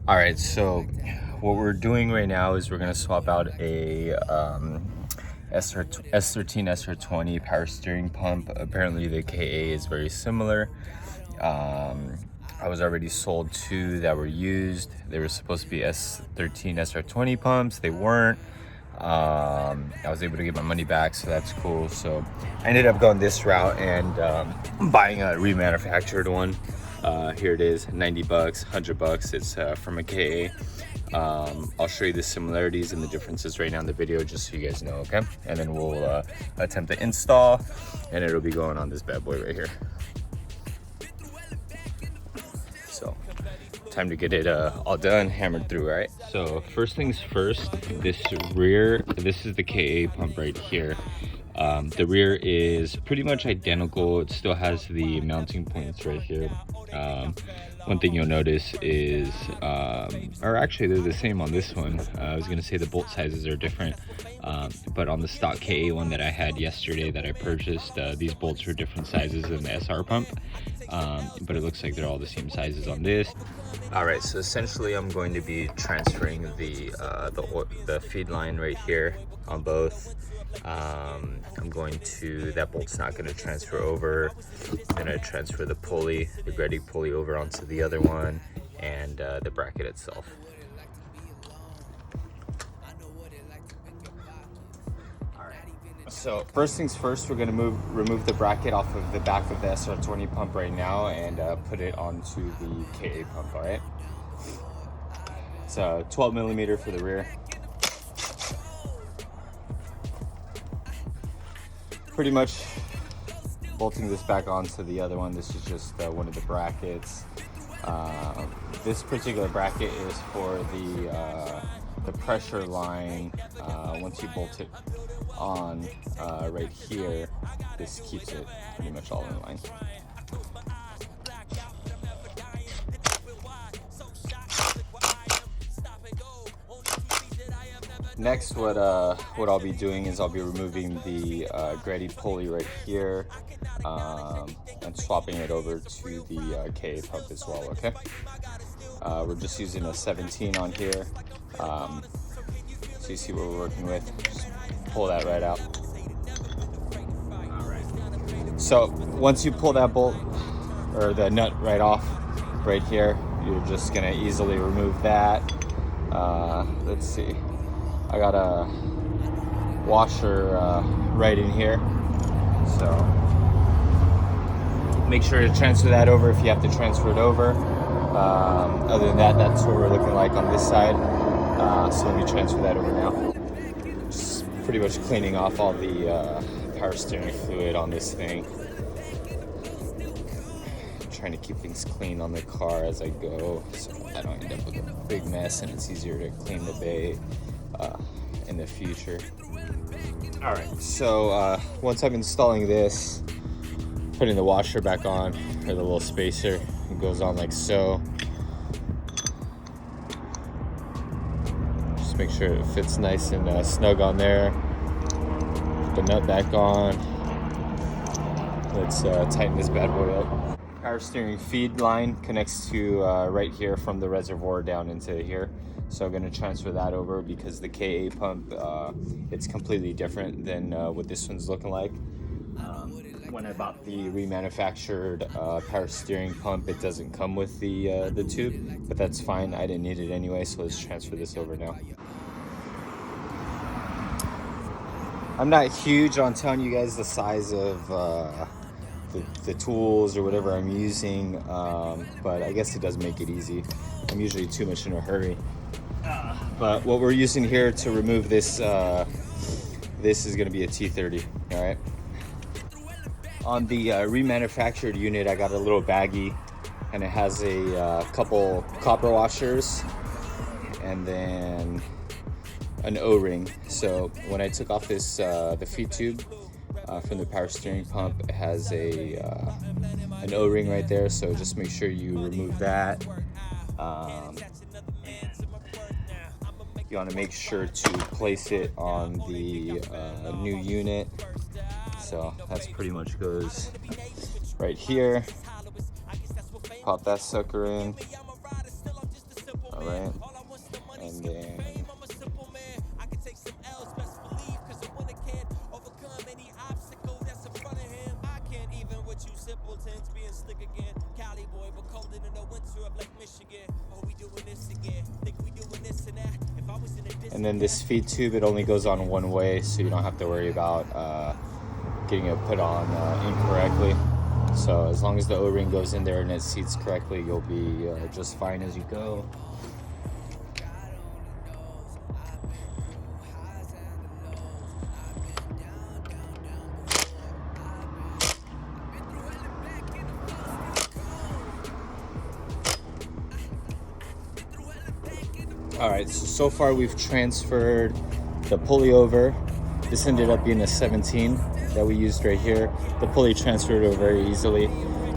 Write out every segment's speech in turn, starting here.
All right, so what we're doing right now is we're gonna swap out a S13 SR20 power steering pump. Apparently the KA is very similar. I was already sold two that were used. They were supposed to be S13 SR20 pumps. They weren't. I was able to get my money back, so that's cool. So I ended up going this route and buying a remanufactured one. Here it is, 90 bucks, 100 bucks. It's from a KA. I'll show you the similarities and the differences right now in the video, just so you guys know, okay? And then we'll attempt to install, and it'll be going on this bad boy right here. So time to get it all done, hammered through, right? So first things first, this is the KA pump right here. The rear is pretty much identical. It still has the mounting points right here. One thing you'll notice is, or actually they're the same on this one. I was gonna say the bolt sizes are different, but on the stock KA one that I had yesterday that I purchased, these bolts were different sizes than the SR pump, but it looks like they're all the same sizes on this. All right, so essentially I'm going to be transferring the feed line right here on both. That bolt's not going to transfer over. I'm going to transfer the pulley, the Greddy pulley, over onto the other one, and the bracket itself. So first things first, we're going to remove the bracket off of the back of the SR20 pump right now and put it onto the KA pump, all right? It's 12 millimeter for the rear. Pretty much bolting this back onto the other one. This is just one of the brackets. This particular bracket is for the pressure line. Once you bolt it on right here, this keeps it pretty much all in line. Next, what I'll be doing is I'll be removing the Greddy pulley right here and swapping it over to the KA pump as well, okay? We're just using a 17 on here. So you see what we're working with. Just pull that right out. All right. So once you pull that bolt or the nut right off right here, you're just gonna easily remove that. Let's see. I got a washer right in here, so make sure to transfer that over if you have to transfer it over. Other than that, that's what we're looking like on this side. So let me transfer that over now. Just pretty much cleaning off all the power steering fluid on this thing. Trying to keep things clean on the car as I go, so I don't end up with a big mess, and it's easier to clean the bay in the future. All right, so once I'm installing this, putting the washer back on, or the little spacer, it goes on like so. Just make sure it fits nice and snug on there. Put the nut back on. Let's tighten this bad boy up. Power steering feed line connects to right here from the reservoir down into here. So I'm going to transfer that over because the KA pump, it's completely different than what this one's looking like. When I bought the remanufactured power steering pump, it doesn't come with the tube, but that's fine. I didn't need it anyway, so let's transfer this over now. I'm not huge on telling you guys the size of the tools or whatever I'm using, but I guess it does make it easy. I'm usually too much in a hurry. But what we're using here to remove this, this is going to be a T30, all right? On the remanufactured unit, I got a little baggie, and it has a couple copper washers and then an O-ring. So when I took off this the feed tube from the power steering pump, it has an O-ring right there, so just make sure you remove that. You want to make sure to place it on the new unit. So that's pretty much goes right here. Pop that sucker in. All right, and then this feed tube, it only goes on one way, so you don't have to worry about getting it put on incorrectly. So as long as the O-ring goes in there and it seats correctly, you'll be just fine as you go. All right, so far we've transferred the pulley over. This ended up being a 17 that we used right here. The pulley transferred over very easily.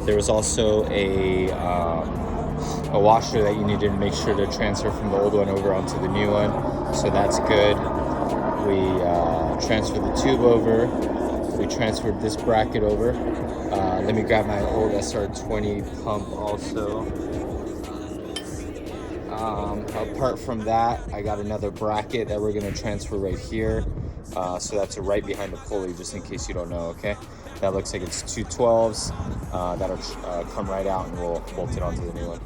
There was also a washer that you needed to make sure to transfer from the old one over onto the new one. So that's good. We transferred the tube over. We transferred this bracket over. Let me grab my old SR20 pump also. Apart from that, I got another bracket that we're going to transfer right here. So that's right behind the pulley, just in case you don't know, okay? That looks like it's two 12s. That'll come right out and we'll bolt it onto the new one.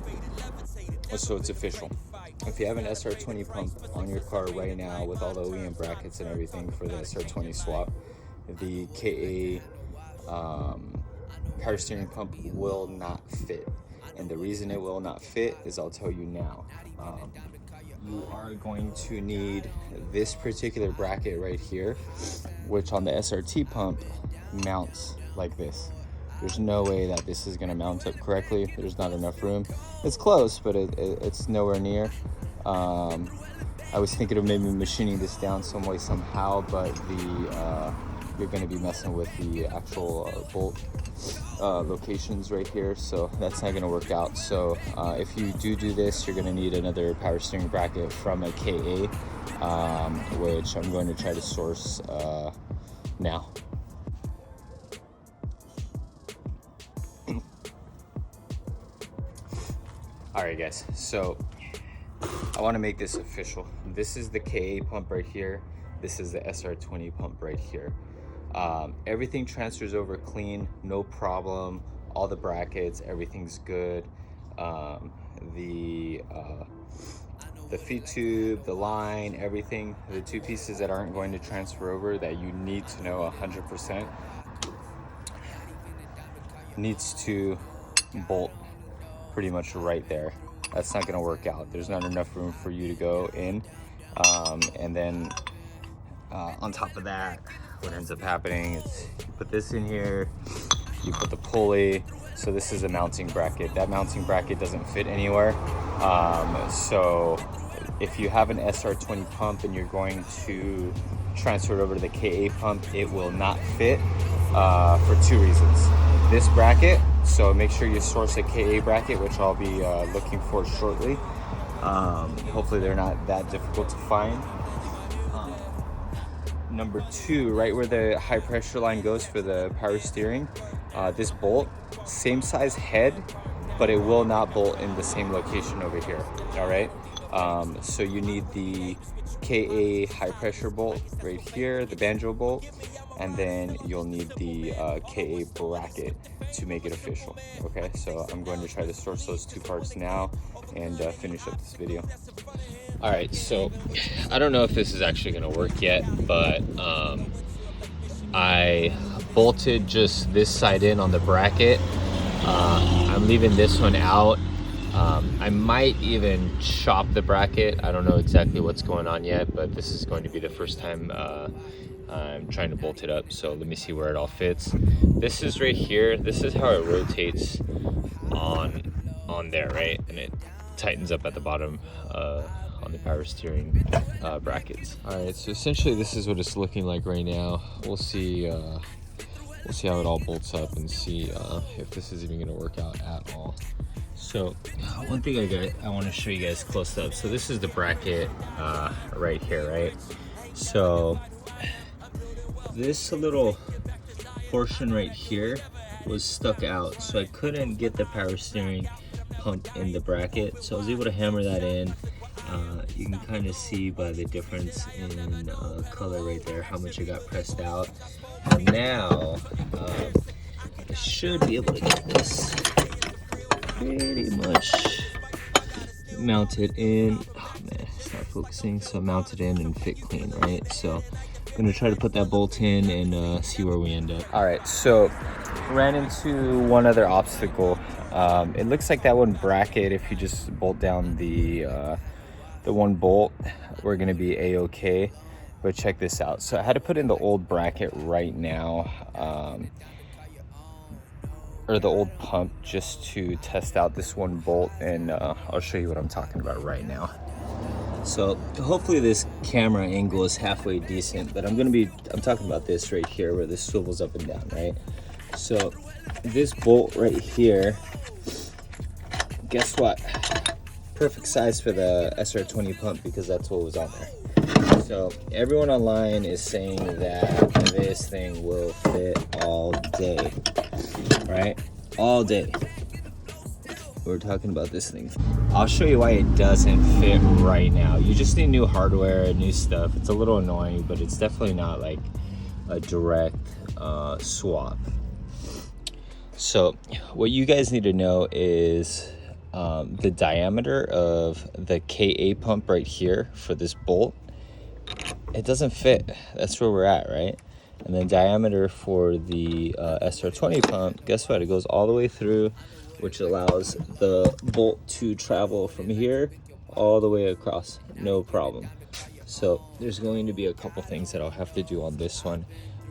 So it's official. If you have an SR20 pump on your car right now with all the OEM brackets and everything for the SR20 swap, the KA power steering pump will not fit. And the reason it will not fit is I'll tell you now. You are going to need this particular bracket right here, which on the SRT pump mounts like this. There's no way that this is going to mount up correctly. There's not enough room. It's close, but it's nowhere near. I was thinking of maybe machining this down some way somehow, but you're going to be messing with the actual bolt locations right here, so that's not going to work out. So if you do this, you're going to need another power steering bracket from a KA, which I'm going to try to source now. All right, guys, so I want to make this official. This is the KA pump right here. This is the SR20 pump right here. Everything transfers over clean, no problem. All the brackets, everything's good. The feed tube, the line, everything, the two pieces that aren't going to transfer over that you need to know 100% needs to bolt pretty much right there. That's not going to work out. There's not enough room for you to go in. And then on top of that, what ends up happening is you put this in here, you put the pulley. So this is a mounting bracket. That mounting bracket doesn't fit anywhere. So if you have an SR20 pump and you're going to transfer it over to the KA pump, it will not fit for two reasons. This bracket, so make sure you source a KA bracket, which I'll be looking for shortly. Hopefully they're not that difficult to find. Number two, right where the high pressure line goes for the power steering, this bolt, same size head, but it will not bolt in the same location over here, all right? So you need the KA high pressure bolt right here, the banjo bolt, and then you'll need the KA bracket to make it official, okay? So I'm going to try to source those two parts now and finish up this video. All right, so I don't know if this is actually gonna work yet, but I bolted just this side in on the bracket. I'm leaving this one out. I might even chop the bracket. I don't know exactly what's going on yet, but this is going to be the first time I'm trying to bolt it up. So let me see where it all fits. This is right here. This is how it rotates on there, right? And it tightens up at the bottom on the power steering brackets. All right, so essentially this is what it's looking like right now. We'll see how it all bolts up and see if this is even going to work out at all. So one thing I want to show you guys close up. So this is the bracket right here, right? So this little portion right here was stuck out, so I couldn't get the power steering pump in the bracket. So I was able to hammer that in, You can kind of see by the difference in color right there how much it got pressed out. And now I should be able to get this pretty much mounted in. Oh man, it's not focusing. So mounted in and fit clean, right? So I'm gonna try to put that bolt in and see where we end up. All right, so ran into one other obstacle. It looks like that one bracket, if you just bolt down the one bolt, we're gonna be a-okay. But check this out. So I had to put in the old bracket right now, or the old pump, just to test out this one bolt, and I'll show you what I'm talking about right now. So hopefully this camera angle is halfway decent, but I'm talking about this right here where this swivels up and down, right? So this bolt right here, guess what? Perfect size for the SR20 pump, because that's what was on there. So everyone online is saying that this thing will fit all day, right? All day. We're talking about this thing. I'll show you why it doesn't fit right now. You just need new hardware, new stuff. It's a little annoying, but it's definitely not like a direct swap. So what you guys need to know is the diameter of the KA pump right here for this bolt. It doesn't fit. That's where we're at, right? And the diameter for the SR20 pump, guess what? It goes all the way through, which allows the bolt to travel from here all the way across, no problem. So there's going to be a couple things that I'll have to do on this one.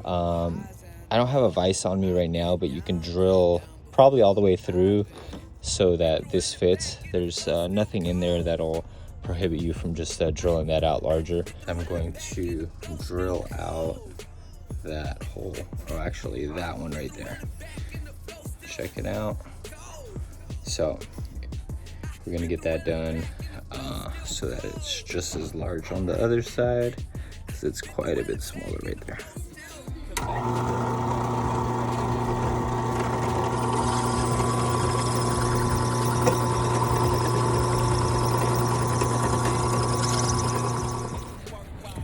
I don't have a vise on me right now, but you can drill probably all the way through so that this fits. There's nothing in there that'll prohibit you from just drilling that out larger. I'm going to drill out that hole, or actually that one right there. Check it out. So we're gonna get that done so that it's just as large on the other side, because it's quite a bit smaller right there.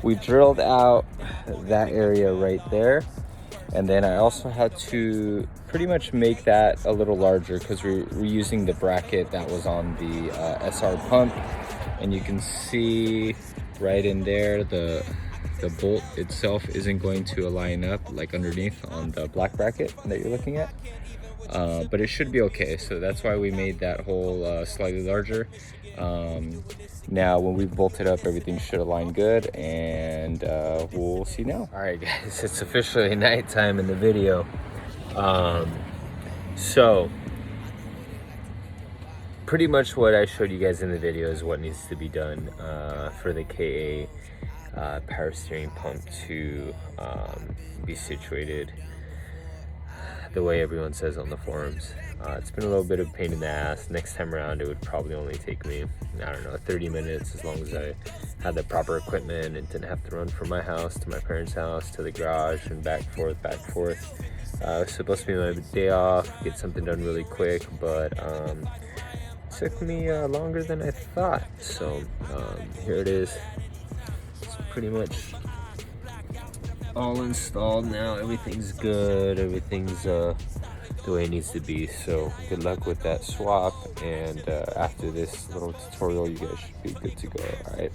We drilled out that area right there, and then I also had to pretty much make that a little larger because we're using the bracket that was on the SR pump, and you can see right in there the bolt itself isn't going to line up like underneath on the black bracket that you're looking at, but it should be okay. So that's why we made that hole slightly larger. Now when we bolt it up, everything should align good, and we'll see now. All right guys, it's officially nighttime in the video. So pretty much what I showed you guys in the video is what needs to be done for the KA power steering pump to be situated the way everyone says on the forums. It's been a little bit of a pain in the ass. Next time around it would probably only take me, I don't know, 30 minutes, as long as I had the proper equipment and didn't have to run from my house to my parents' house to the garage and back and forth, back and forth. It was supposed to be my day off, get something done really quick, but it took me longer than I thought. So here it is. It's pretty much all installed now. Everything's good. Everything's the way it needs to be. So good luck with that swap, and after this little tutorial you guys should be good to go. All right.